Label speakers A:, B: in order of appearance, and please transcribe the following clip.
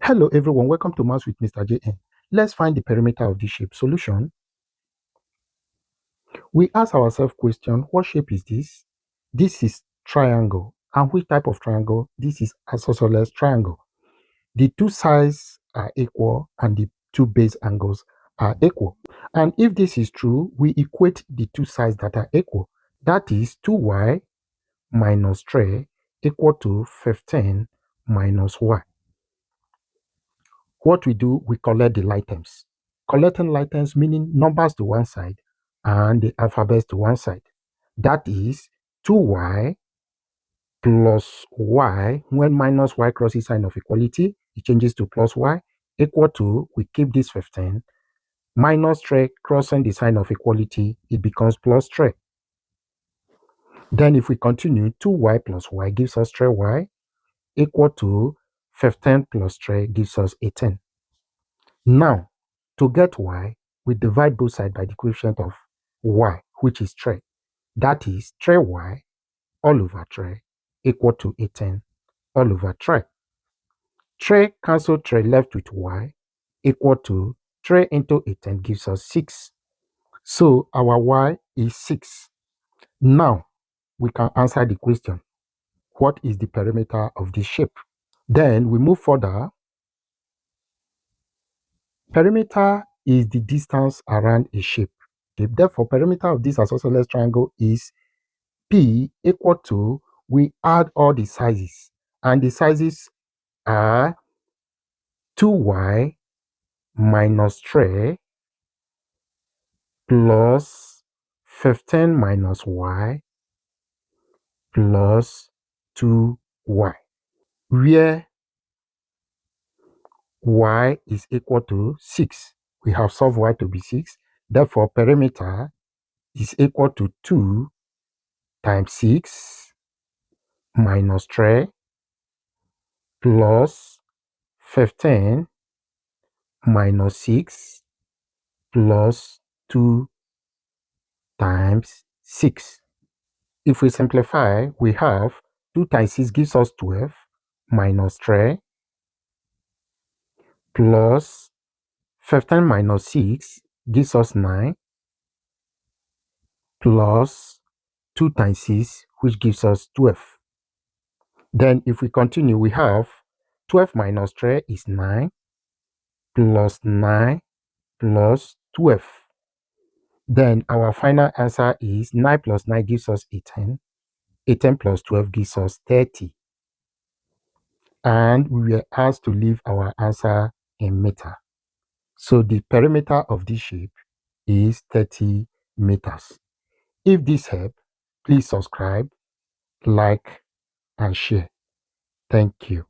A: Hello everyone, welcome to Maths with Mr. JN. Let's find the perimeter of this shape. Solution. We ask ourselves question, what shape is this? This is triangle. And which type of triangle? This is isosceles triangle. The two sides are equal and the two base angles are equal. And if this is true, we equate the two sides that are equal. That is 2y minus 3 equal to 15 minus y. What we do, we collect the like terms. Collecting like terms meaning numbers to one side and the alphabets to one side. That is 2y plus y. When minus y crosses sign of equality, it changes to plus y equal to, we keep this 15, minus 3 crossing the sign of equality, it becomes plus 3. Then if we continue, 2y plus y gives us 3y equal to 15 plus 3 gives us 18. Now, to get y, we divide both sides by the coefficient of y, which is 3. That is 3y all over 3 equal to 18 all over 3. 3 cancel 3 left with y equal to 3 into 18 gives us 6. So our y is 6. Now, we can answer the question, what is the perimeter of this shape? Then we move further. Perimeter is the distance around a shape. Therefore, perimeter of this isosceles triangle is P equal to, we add all the sizes, and the sizes are 2y minus 3 plus 15 minus y plus 2y, where y is equal to 6. We have solved y to be 6. Therefore, perimeter is equal to 2 times 6 minus 3 plus 15 minus 6 plus 2 times 6. If we simplify, we have 2 times 6 gives us 12 minus 3 plus 15 minus 6 gives us 9 plus 2 times 6, which gives us 12. Then if we continue, we have 12 minus 3 is 9 plus 9 plus 12. Then our final answer is 9 plus 9 gives us 18. 18 plus 12 gives us 30. And we were asked to leave our answer in meter. So the perimeter of this shape is 30 meters. If this helped, please subscribe, like, and share. Thank you.